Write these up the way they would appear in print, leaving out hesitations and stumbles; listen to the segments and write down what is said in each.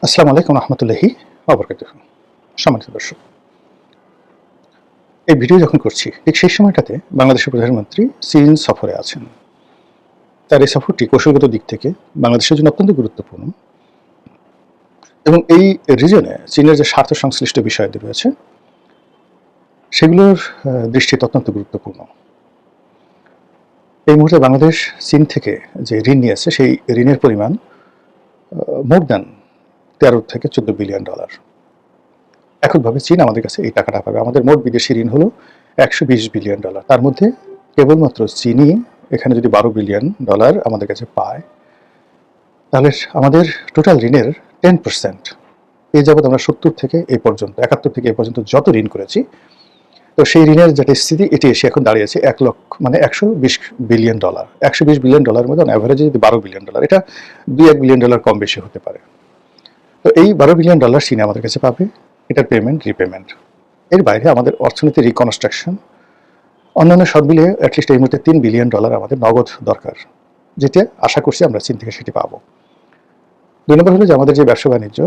আসসালামু আলাইকুম রহমতুল্লাহি ওয়া সম্মানিত দর্শক, এই ভিডিও যখন করছি ঠিক সেই সময়টাতে বাংলাদেশের প্রধানমন্ত্রী চীন সফরে আছেন। তার এই সফরটি কৌশলগত দিক থেকে বাংলাদেশের জন্য অত্যন্ত গুরুত্বপূর্ণ এবং এই রিজনে চীনের যে স্বার্থ সংশ্লিষ্ট বিষয়টি রয়েছে সেগুলোর দৃষ্টিতে অত্যন্ত গুরুত্বপূর্ণ। এই মুহূর্তে বাংলাদেশ চীন থেকে যে ঋণ নিয়েছে সেই ঋণের পরিমাণ মোর দ্যান 13 থেকে 14 বিলিয়ন ডলার। এককভাবে চীন আমাদের কাছে এই টাকাটা পাবে। আমাদের মোট বিদেশি ঋণ হলো 120 বিলিয়ন ডলার। তার মধ্যে কেবলমাত্র চীনই এখানে যদি 12 বিলিয়ন ডলার আমাদের কাছে পায়, তাহলে আমাদের টোটাল ঋণের 10%, এই যাবৎ আমরা 70 থেকে এই পর্যন্ত 71 থেকে এই পর্যন্ত যত ঋণ করেছি, তো সেই ঋণের যেটা স্থিতি এটি এসে এখন দাঁড়িয়েছে 1 লক্ষ মানে 120 বিলিয়ন ডলার। 120 বিলিয়ন ডলারের মধ্যে অ্যাভারেজে যদি 12 বিলিয়ন ডলার, এটা 2-1 বিলিয়ন ডলার কম বেশি হতে পারে। তো এই 12 বিলিয়ন ডলার চীন আমাদের কাছে পাবে, এটার পেমেন্ট রিপেমেন্ট। এর বাইরে আমাদের অর্থনীতি রিকনস্ট্রাকশন, অন্যান্য সব মিলিয়ে অ্যাটলিস্ট এই মুহূর্তে 3 বিলিয়ন ডলার আমাদের নগদ দরকার, যেটা আশা করছি আমরা চীন থেকে সেটি পাবো। 2 নম্বর হলো যে আমাদের যে ব্যবসা বাণিজ্য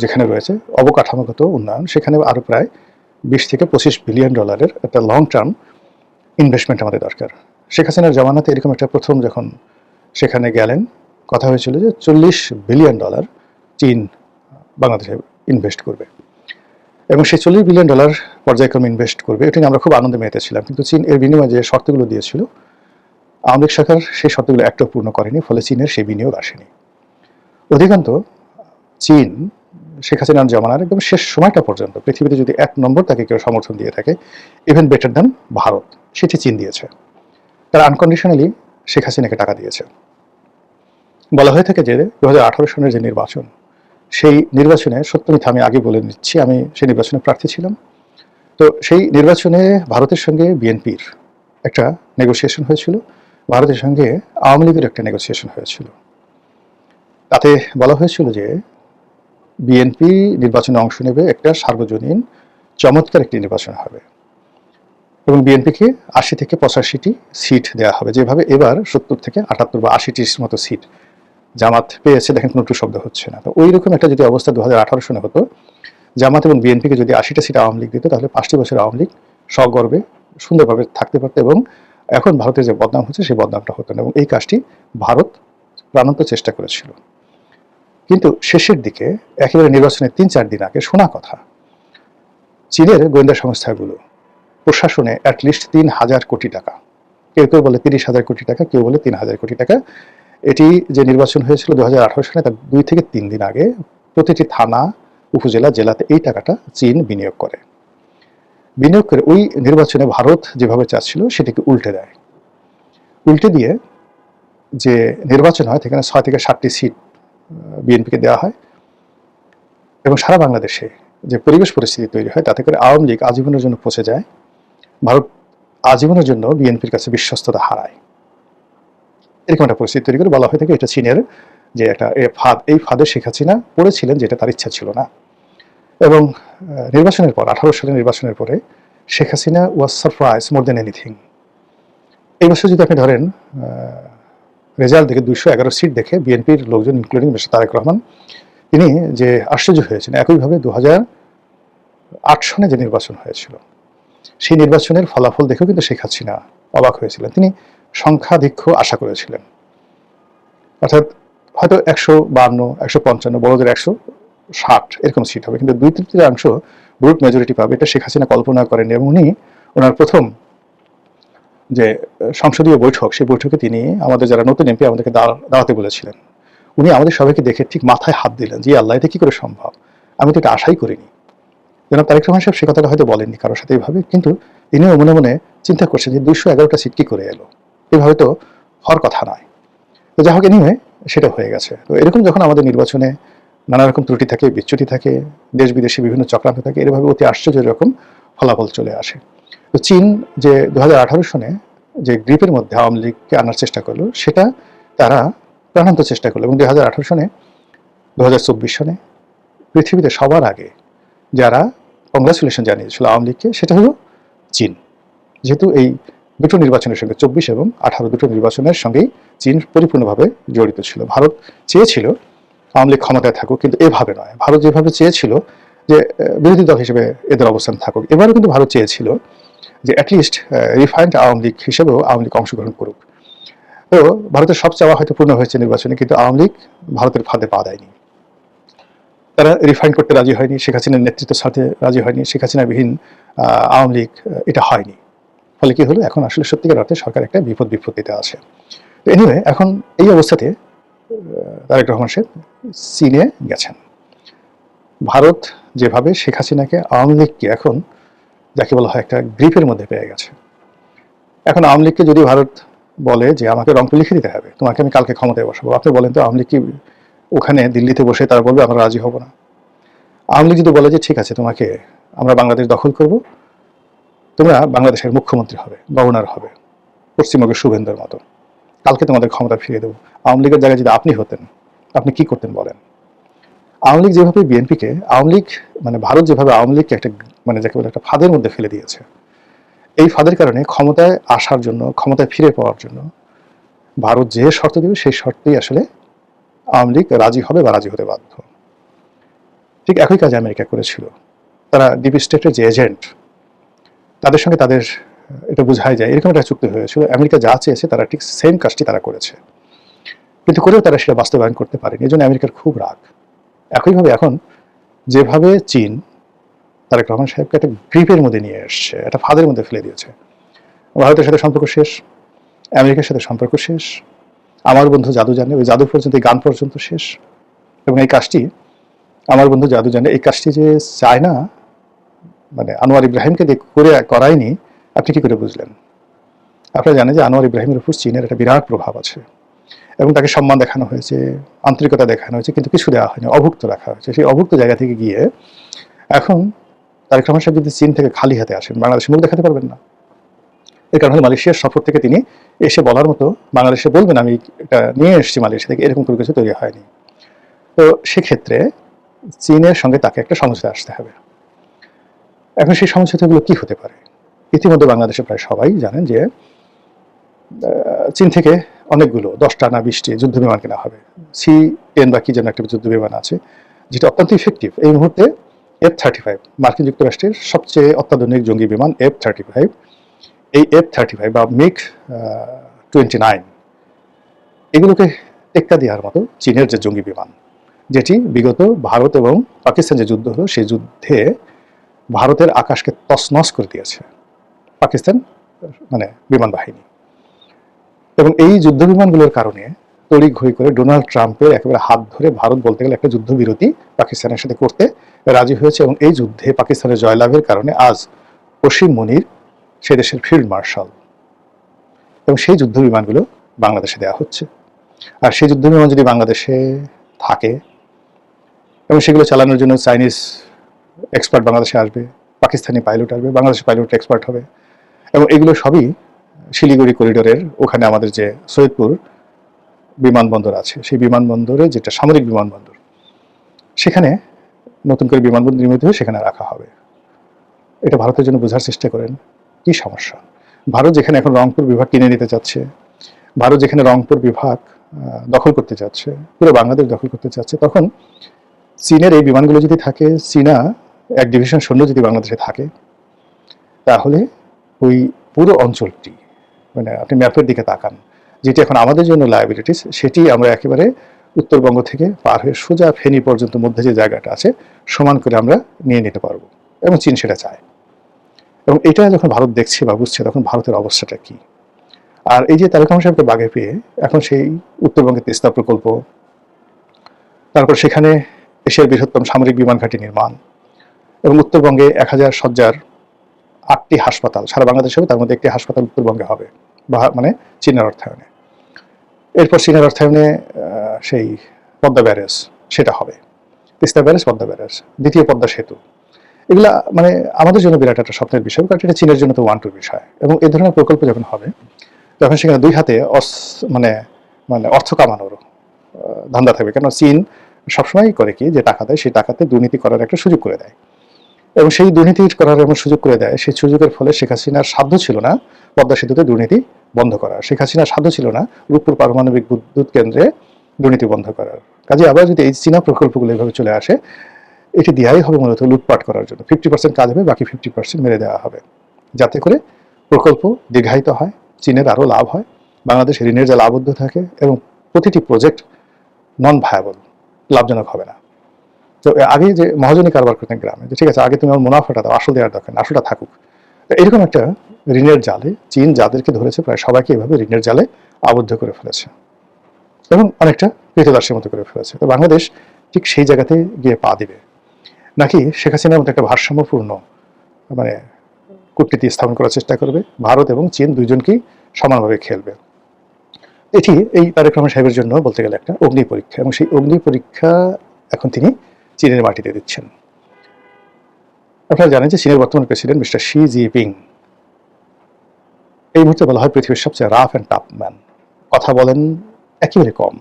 যেখানে রয়েছে, অবকাঠামোগত উন্নয়ন, সেখানে আরও প্রায় 20 থেকে 25 বিলিয়ন ডলারের একটা লং টার্ম ইনভেস্টমেন্ট আমাদের দরকার। শেখ হাসিনার জামানাতে এরকম একটা প্রথম যখন সেখানে গেলেন, কথা হয়েছিল যে 40 বিলিয়ন ডলার চীন বাংলাদেশে ইনভেস্ট করবে এবং সেই 40 বিলিয়ন ডলার পর্যায়ক্রমে ইনভেস্ট করবে, এটা নিয়ে আমরা খুব আনন্দে মেতেছিলাম। কিন্তু চীন এর বিনিময়ে যে শর্তগুলো দিয়েছিল, আওয়ামী লীগ সরকার সেই শর্তগুলো একটাও পূর্ণ করেনি, ফলে চীনের সেই বিনিয়োগ আসেনি। অধিকান্ত চীন শেখ হাসিনার জামানার একদম শেষ সময়টা পর্যন্ত পৃথিবীতে যদি 1 নম্বর তাকে কেউ সমর্থন দিয়ে থাকে, ইভেন বেটার দ্যান ভারত, সেটি চীন দিয়েছে। তারা আনকন্ডিশনালি শেখ হাসিনাকে টাকা দিয়েছে। বলা হয়ে থাকে যে 2018 সনের যে নির্বাচন, সেই নির্বাচনে সত্যমিথ্যা আমি আগে বলে নিচ্ছি, আমি সেই নির্বাচনে প্রার্থী ছিলাম। তো সেই নির্বাচনে ভারতের সঙ্গে বিএনপির একটা নেগোসিয়েশন হয়েছিল, ভারতের সঙ্গে আওয়ামী লীগের একটা নেগোসিয়েশন হয়েছিল। তাতে বলা হয়েছিল যে বিএনপি নির্বাচনে অংশ নেবে, একটা সার্বজনীন চমৎকার একটি নির্বাচন হবে এবং বিএনপিকে 80 থেকে 85টি সিট দেওয়া হবে, যেভাবে এবার 70 থেকে 78 বা 80টির মতো সিট জামাত পেয়েছে। দেখেন কোনো শব্দ হচ্ছে না। তো ওই রকম একটা যদি অবস্থা 2018 সনে হতো, জামাত এবং বিএনপিকে যদি 80টা সিট আওয়ামী লীগ দিত, তাহলে 5টি বছর আওয়ামী লীগ সগর্বে সুন্দরভাবে থাকতে পারত এবং এখন ভারতের যে বদনাম হচ্ছে সেই বদনামটা হতো না। এবং এই কাজটি ভারত প্রাণান্ত চেষ্টা করেছিল। কিন্তু শেষের দিকে একেবারে নির্বাচনের 3-4 দিন আগে শোনা কথা, চীনের গোয়েন্দা সংস্থাগুলো প্রশাসনে অ্যাটলিস্ট 3,000 কোটি টাকা, কেউ কেউ বলে 30,000 কোটি টাকা, কেউ বলে 3,000 কোটি টাকা, এটি যে নির্বাচন হয়েছিল 2018 সালে, তার 2 থেকে 3 দিন আগে প্রতিটি থানা, উপজেলা, জেলাতে এই টাকাটা চীন বিনিয়োগ করে ওই নির্বাচনে ভারত যেভাবে চাচ্ছিল সেটিকে উল্টে দেয়। উল্টে দিয়ে যে নির্বাচন হয় সেখানে 6 থেকে 7টি সিট বিএনপিকে দেওয়া হয় এবং সারা বাংলাদেশে যে পরিবেশ পরিস্থিতি তৈরি হয়, তাতে করে আওয়ামী লীগ আজীবনের জন্য পচে যায়, ভারত আজীবনের জন্য বিএনপির কাছে বিশ্বস্ততা হারায়। এরকম একটা পরিস্থিতি তৈরি করে বলা হয়ে থাকে এটা চীনের যে একটা ফাঁদ, এই ফাঁদে শেখ হাসিনা পড়েছিলেন, যেটা তার ইচ্ছা ছিল না। এবং নির্বাচনের পর 18 সালের নির্বাচনের পরে Sheikh Hasina was surprise more than anything. এই বছর যদি আপনি ধরেন রেজাল্ট দেখে 211 সিট দেখে বিএনপির লোকজন, ইনক্লুডিং মিস্টার তারেক রহমান, তিনি যে আশ্চর্য হয়েছেন। একইভাবে 2008 সনে যে নির্বাচন হয়েছিল, সেই নির্বাচনের ফলাফল দেখেও কিন্তু শেখ হাসিনা অবাক হয়েছিলেন। তিনি সংখ্যাধিক্য আশা করেছিলেন, অর্থাৎ হয়তো 152, 155, বড়দের 160 এরকম সিট হবে, কিন্তু 2/3 ভোট মেজরিটি পাবে, এটা শেখ হাসিনা কল্পনা করেন। এবং উনি ওনার প্রথম যে সংসদীয় বৈঠক, সেই বৈঠকে তিনি আমাদের যারা নতুন এমপি আমাদেরকে দাঁড়াতে বলেছিলেন। উনি আমাদের সবাইকে দেখে ঠিক মাথায় হাত দিলেন যে আল্লাহ, এটা কি করে সম্ভব, আমি তো এটা আশাই করিনি। জনাব তারেক রহমান সাহেব সে কথাটা হয়তো বলেননি কারোর সাথে এইভাবে, কিন্তু তিনিও মনে মনে চিন্তা করছেন যে 211টা সিট কি করে এলো, এভাবে তো হওয়ার কথা নয়। তো যাই হোক, এনিওয়ে সেটা হয়ে গেছে। তো এরকম যখন আমাদের নির্বাচনে নানা রকম ত্রুটি থাকে, বিচ্যুতি থাকে, দেশ বিদেশে বিভিন্ন চক্রান্ত থাকে, এরভাবে অতি আশ্চর্য রকম ফলাফল চলে আসে। তো চীন যে 2018 সনে যে গ্রিপের মধ্যে আওয়ামী লীগকে আনার চেষ্টা করলো, সেটা তারা প্রাণান্ত চেষ্টা করলো। এবং 2018 সনে 2024 সনে পৃথিবীতে সবার আগে যারা কংগ্রাচুলেশন জানিয়েছিল আওয়ামী লীগকে, সেটা হলো চীন। যেহেতু এই দুটো নির্বাচনের সঙ্গে 24 এবং 18 দুটো নির্বাচনের সঙ্গেই চীন পরিপূর্ণভাবে জড়িত ছিল। ভারত চেয়েছিল আওয়ামী লীগ ক্ষমতায় থাকুক, কিন্তু এভাবে নয়। ভারত যেভাবে চেয়েছিল যে বিরোধী দল হিসেবে এদের অবস্থান থাকুক, এবারও কিন্তু ভারত চেয়েছিল যে অ্যাটলিস্ট রিফাইন্ড আওয়ামী লীগ হিসেবেও আওয়ামী লীগ অংশগ্রহণ করুক। তো ভারতের সব চাওয়া হয়তো পূর্ণ হয়েছে নির্বাচনে, কিন্তু আওয়ামী লীগ ভারতের ফাঁদে পা দেয়নি। তারা রিফাইন করতে রাজি হয়নি, শেখ হাসিনার নেতৃত্বের সাথে রাজি হয়নি, শেখ হাসিনাবিহীন আওয়ামী লীগ এটা হয়নি। ফলে কি হলো, এখন আসলে সত্যিকার অর্থে সরকার একটা বিপত্তিতে আছে। তো এনিওয়ে, এখন এই অবস্থাতে তারেক রহমান সাহেব চীনে গেছেন। ভারত যেভাবে শেখ হাসিনাকে, আওয়ামী লীগকে এখন যাকে বলা হয় একটা গ্রিপের মধ্যে পেয়ে গেছে। এখন আওয়ামী লীগকে যদি ভারত বলে যে আমাকে রংপুর লিখে দিতে হবে, তোমাকে আমি কালকে ক্ষমতায় বসাবো, আপনি বলেন তো আওয়ামী লীগ কি ওখানে দিল্লিতে বসে তারা বলবে আমরা রাজি হব না? আওয়ামী লীগ যদি বলে যে ঠিক আছে, তোমাকে আমরা বাংলাদেশ দখল করব, তোমরা বাংলাদেশের মুখ্যমন্ত্রী হবে, গভর্নর হবে, পশ্চিমবঙ্গের শুভেন্দুর মতো, কালকে তোমাদের ক্ষমতা ফিরিয়ে দেবো, আওয়ামী লীগের জায়গায় যদি আপনি হতেন, আপনি কি করতেন বলেন? আওয়ামী লীগ যেভাবে বিএনপিকে, আওয়ামী লীগ মানে ভারত যেভাবে আওয়ামী লীগকে একটা মানে যাকে বলে একটা ফাঁদের মধ্যে ফেলে দিয়েছে, এই ফাঁদের কারণে ক্ষমতায় আসার জন্য, ক্ষমতায় ফিরে পাওয়ার জন্য ভারত যে শর্ত দেবে সেই শর্তেই আসলে আওয়ামী লীগ রাজি হবে বা রাজি হতে বাধ্য। ঠিক একই কাজ আমেরিকা করেছিল। তারা ডিপ স্টেটের যে এজেন্ট, তাদের সঙ্গে তাদের এটা বোঝাই যায়, এরকম একটা চুক্তি হয়েছিল। আমেরিকা যা চেয়েছে তারা ঠিক সেম কাজটি তারা করেছে, কিন্তু করেও তারা সেটা বাস্তবায়ন করতে পারেনি। এই জন্য আমেরিকার খুব রাগ। একইভাবে এখন যেভাবে চীন তারেক রহমান সাহেবকে একটা গ্রিপের মধ্যে নিয়ে এসছে, একটা ফাঁদের মধ্যে ফেলে দিয়েছে, ভারতের সাথে সম্পর্ক শেষ, আমেরিকার সাথে সম্পর্ক শেষ, আমার বন্ধু জাদু জানে, ওই জাদু পর্যন্ত, এই গান পর্যন্ত শেষ। এবং এই কাজটি, আমার বন্ধু জাদু জানে, এই কাজটি যে চায়না মানে আনোয়ার ইব্রাহিমকে করায়নি, আপনি কি করে বুঝলেন? আপনারা জানেন যে আনোয়ার ইব্রাহিমের উপর চীনের একটা বিরাট প্রভাব আছে, এবং তাকে সম্মান দেখানো হয়েছে, আন্তরিকতা দেখানো হয়েছে, কিন্তু কিছু দেওয়া হয়নি, অভুক্ত রাখা হয়েছে। সেই অভুক্ত জায়গা থেকে গিয়ে এখন তারেক রহমান সাহেব যদি চীন থেকে খালি হাতে আসেন, বাংলাদেশে মুখ দেখাতে পারবেন না। এর কারণ হলো মালয়েশিয়ার সফর থেকে তিনি এসে বলার মতো, বাংলাদেশে বলবেন আমি এটা নিয়ে এসেছি মালয়েশিয়া থেকে, এরকম কোনো কিছু তৈরি হয়নি। তো সেক্ষেত্রে চীনের সঙ্গে তাকে একটা সমঝোতা আসতে হবে। এখন সেই সমঝোতাগুলো কি হতে পারে? ইতিমধ্যে বাংলাদেশে প্রায় সবাই জানেন যে চীন থেকে অনেকগুলো 10টা না 20টি যুদ্ধ বিমান কেনা হবে। C-10 বা কি যেন একটা যুদ্ধ বিমান আছে, যেটা অত্যন্ত ইফেক্টিভ। এই মুহূর্তে F-35, মার্কিন যুক্তরাষ্ট্রের সবচেয়ে অত্যাধুনিক জঙ্গি বিমান F-35, এই F-35 বা MiG-29 এগুলোকে টেক্কা দেওয়ার মতো চীনের যে জঙ্গি বিমান, যেটি বিগত ভারত এবং পাকিস্তান যে যুদ্ধ হলো, সেই যুদ্ধে ভারতের আকাশকে তছনছ করে দিয়েছে পাকিস্তান মানে বিমান বাহিনী। এবং এই যুদ্ধ বিমানগুলোর কারণে তড়িঘড়ি করে ডোনাল্ড ট্রাম্পের একেবারে হাত ধরে ভারত বলতে গেলে একটা যুদ্ধবিরতি পাকিস্তানের সাথে করতে রাজি হয়েছে। এবং এই যুদ্ধে পাকিস্তানের জয়লাভের কারণে আজ অসীম মুনির সে দেশের ফিল্ড মার্শাল, এবং সেই যুদ্ধ বিমানগুলো বাংলাদেশে দেওয়া হচ্ছে। আর সেই যুদ্ধ বিমান যদি বাংলাদেশে থাকে এবং সেগুলো চালানোর জন্য চাইনিজ এক্সপার্ট বাংলাদেশে আসবে, পাকিস্তানি পাইলট আসবে, বাংলাদেশি পাইলট এক্সপার্ট হবে, এবং এগুলো সবই শিলিগুড়ি করিডোরের ওখানে আমাদের যে সৈয়দপুর বিমানবন্দর আছে, সেই বিমানবন্দরে যেটা সামরিক বিমানবন্দর, সেখানে নতুন করে বিমানবন্দর নির্মিত হয়ে সেখানে রাখা হবে। এটা ভারতের জন্য বোঝার চেষ্টা করেন কি সমস্যা। ভারত যেখানে এখন রংপুর বিভাগ কিনে নিতে চাচ্ছে, ভারত যেখানে রংপুর বিভাগ দখল করতে চাচ্ছে, পুরো বাংলাদেশ দখল করতে চাচ্ছে, তখন চীনের এই বিমানগুলো যদি থাকে, চীনা এক ডিভিশন সৈন্য যদি বাংলাদেশে থাকে, তাহলে ওই পুরো অঞ্চলটি মানে আপনি ম্যাপের দিকে তাকান, যেটি এখন আমাদের জন্য লায়াবিলিটিস, সেটি আমরা একেবারে উত্তরবঙ্গ থেকে পার হয়ে সোজা ফেনী পর্যন্ত মধ্যে যে জায়গাটা আছে সমান করে আমরা নিয়ে নিতে পারবো, এবং চীন সেটা চায়। এবং এটা যখন ভারত দেখছে বা বুঝছে, তখন ভারতের অবস্থাটা কি। আর এই যে তারেক রহমান সাহেবকে বাগে পেয়ে এখন সেই উত্তরবঙ্গের তিস্তা প্রকল্প, তারপর সেখানে এশিয়ার বৃহত্তম সামরিক বিমান ঘাঁটি নির্মাণ, এবং উত্তরবঙ্গে 1000 শয্যার 8টি হাসপাতাল সারা বাংলাদেশ হবে, তার মধ্যে একটি হাসপাতাল উত্তরবঙ্গে হবে, বা মানে চীনের অর্থায়নে। এরপর চীনের অর্থায়নে সেই পদ্মা ব্যারেজ সেটা হবে, তিস্তা ব্যারেজ, পদ্মা ব্যারেজ, দ্বিতীয় পদ্মা সেতু। এগুলা মানে আমাদের জন্য বিরাট একটা স্বপ্নের বিষয়, কারণ এটা চীনের জন্য তো ওয়ান-টু বিষয়। এবং এই ধরনের প্রকল্প যখন হবে, তখন সেখানে দুই হাতে মানে মানে অর্থ কামানোর ধান্দা থাকবে। কেন চীন সবসময় করে কি, যে টাকা দেয় সেই টাকাতে দুর্নীতি করার একটা সুযোগ করে দেয়, এবং সেই দুর্নীতি করার এমন সুযোগ করে দেয়, সেই সুযোগের ফলে শেখ হাসিনার সাধ্য ছিল না পদ্মা সেতুতে দুর্নীতি বন্ধ করার, শেখ হাসিনার সাধ্য ছিল না রূপপুর পারমাণবিক বিদ্যুৎ কেন্দ্রে দুর্নীতি বন্ধ করার, কাজে আবার যদি এই চীনা প্রকল্পগুলো এইভাবে চলে আসে, এটি দেওয়াই হবে মূলত লুটপাট করার জন্য। 50% কাজ হবে, বাকি 50% মেরে দেওয়া হবে, যাতে করে প্রকল্প দীর্ঘায়িত হয়, চীনের আরও লাভ হয়, বাংলাদেশ ঋণের জালে আবদ্ধ থাকে এবং প্রতিটি প্রজেক্ট নন ভায়াবল, লাভজনক হবে না। তো আগে যে মহাজনী কারবার করতেন গ্রামে, যে ঠিক আছে আগে তুমি আমার মুনাফাটা দাও, আসল দেওয়ার দরকার না, আসলটা থাকুক। তো এরকম একটা ঋণের জালে চীন যাদেরকে ধরেছে প্রায় সবাইকে এভাবে ঋণের জালে আবদ্ধ করে ফেলেছে এবং অনেকটা ক্রীতদাসের মতো করে ফেলেছে। তো বাংলাদেশ ঠিক সেই জায়গাতে গিয়ে পা দিবে, নাকি শেখ হাসিনার মতো একটা ভারসাম্যপূর্ণ মানে কূটনীতি স্থাপন করার চেষ্টা করবে, ভারত এবং চীন দুইজনকেই সমানভাবে খেলবে। এটি এই তারেক রহমান সাহেবের জন্য বলতে গেলে একটা অগ্নি পরীক্ষা, এবং সেই অগ্নি পরীক্ষা এখন তিনি চীনের মাটিতে দিচ্ছেন। আপনারা জানেন যে চীনের বর্তমান প্রেসিডেন্ট মিস্টার শি জিনপিং এই মুহূর্তে বলা হয় পৃথিবীর সবচেয়ে রাফ অ্যান্ড টাফ ম্যান। কথা বলেন একেবারে কম,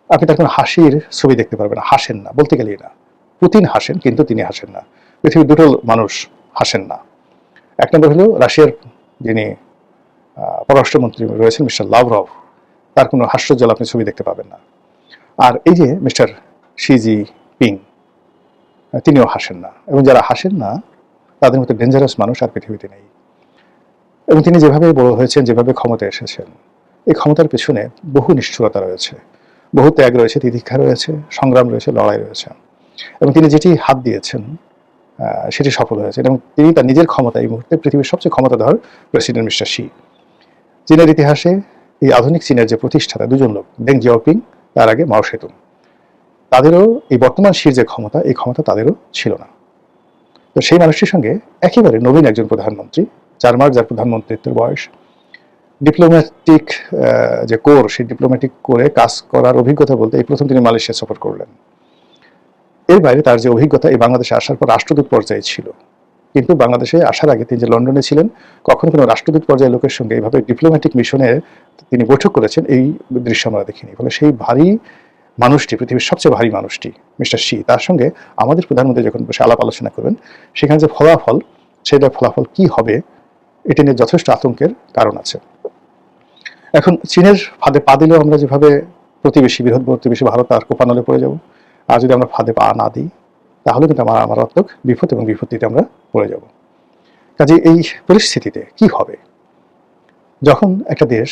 আপনি তার কোনো হাসির ছবি দেখতে পারবেন না, হাসেন না, বলতে গেলেই না। পুতিন হাসেন, কিন্তু তিনি হাসেন না। পৃথিবীর দুটো মানুষ হাসেন না। এক নম্বর হলো রাশিয়ার যিনি পররাষ্ট্রমন্ত্রী রয়েছেন মিস্টার লাভরভ, তার কোনো হাস্যজ্জ্বল আপনি ছবি দেখতে পাবেন না। আর এই যে মিস্টার শি জিনপিং, তিনিও হাসেন না, এবং যারা হাসেন না তাদের মতো ডেঞ্জারাস মানুষ আর পৃথিবীতে নেই। এবং তিনি যেভাবে বড় হয়েছেন, যেভাবে ক্ষমতায় এসেছেন, এই ক্ষমতার পেছনে বহু নিষ্ঠুরতা রয়েছে, বহু ত্যাগ রয়েছে, তিতিক্ষা রয়েছে, সংগ্রাম রয়েছে, লড়াই রয়েছে, এবং তিনি যেটি হাত দিয়েছেন সেটি সফল হয়েছে। এবং তিনি তার নিজের ক্ষমতা এই মুহূর্তে পৃথিবীর সবচেয়ে ক্ষমতাধর প্রেসিডেন্ট মিস্টার শি। চীনের ইতিহাসে এই আধুনিক চীনের যে প্রতিষ্ঠাতা দুজন লোক, ডেং জিয়াওপিং, তার আগে মাও সেতুং, তাদেরও এই বর্তমান শির যে ক্ষমতা, এই ক্ষমতা তাদেরও ছিল না। তো সেই মানুষটির সঙ্গে একেবারে নবীন একজন প্রধানমন্ত্রী, 4 মাস যার প্রধানমন্ত্রীত্বের বয়স, ডিপ্লোম্যাটিক যে কোর, সেই ডিপ্লোম্যাটিক কোরে কাজ করার অভিজ্ঞতা বলতে এই প্রথম তিনি মালয়েশিয়া সফর করলেন। এর বাইরে তার যে অভিজ্ঞতা এই বাংলাদেশে আসার পর রাষ্ট্রদূত পর্যায়ে ছিল, কিন্তু বাংলাদেশে আসার আগে তিনি যে লন্ডনে ছিলেন, কখনো কোনো রাষ্ট্রদূত পর্যায়ের লোকের সঙ্গে এইভাবে ডিপ্লোম্যাটিক মিশনে তিনি বৈঠক করেছেন এই দৃশ্য আমরা দেখিনি। ফলে সেই ভারী মানুষটি, পৃথিবীর সবচেয়ে ভারী মানুষটি মিস্টার শি, তার সঙ্গে আমাদের প্রধানমন্ত্রী যখন বসে আলাপ আলোচনা করবেন, সেখানে যে ফলাফল, সেটা ফলাফল কি হবে এটা নিয়ে যথেষ্ট আতঙ্কের কারণ আছে। এখন চীনের ফাঁদে পা দিলেও আমরা যেভাবে প্রতিবেশী, বৃহৎ প্রতিবেশী ভারত আর কোপানলে পড়ে যাব, আর যদি আমরা ফাঁদে পা না দিই তাহলে কিন্তু আমার মারাত্মক বিপদ এবং বিপত্তিতে আমরা পড়ে যাব। কাজে এই পরিস্থিতিতে কি হবে যখন একটা দেশ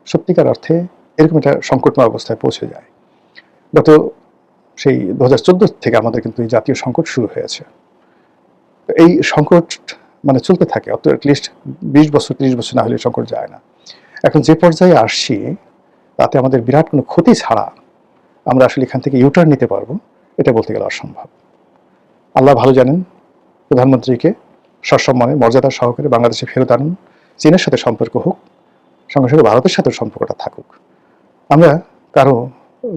সত্যিকার অর্থে এরকম একটা সংকটময় অবস্থায় পৌঁছে যায়? গত সেই 2014 থেকে আমাদের কিন্তু এই জাতীয় সংকট শুরু হয়েছে। এই সংকট মানে চলতে থাকে, অত অ্যাটলিস্ট 20 বছর 30 বছর না হলে সংকট যায় না। এখন যে পর্যায়ে আসছি তাতে আমাদের বিরাট কোনো ক্ষতি ছাড়া আমরা আসলে এখান থেকে ইউটার্ন নিতে পারবো, এটা বলতে গেলে অসম্ভব। আল্লাহ ভালো জানেন, প্রধানমন্ত্রীকে সসম্মানে মর্যাদা সহকারে বাংলাদেশে ফেরত আনুন, চীনের সাথে সম্পর্ক হোক, সঙ্গে সঙ্গে ভারতের সাথে সম্পর্কটা থাকুক। আমরা কারো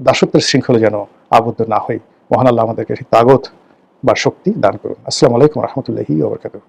দাসত্বের শৃঙ্খলে যেন আবদ্ধ না হই। মহান আল্লাহ আমাদেরকে তাগত বা শক্তি দান করুন। আসসালামু আলাইকুম রহমতুল্লাহি ওয়া বারাকাতুহু।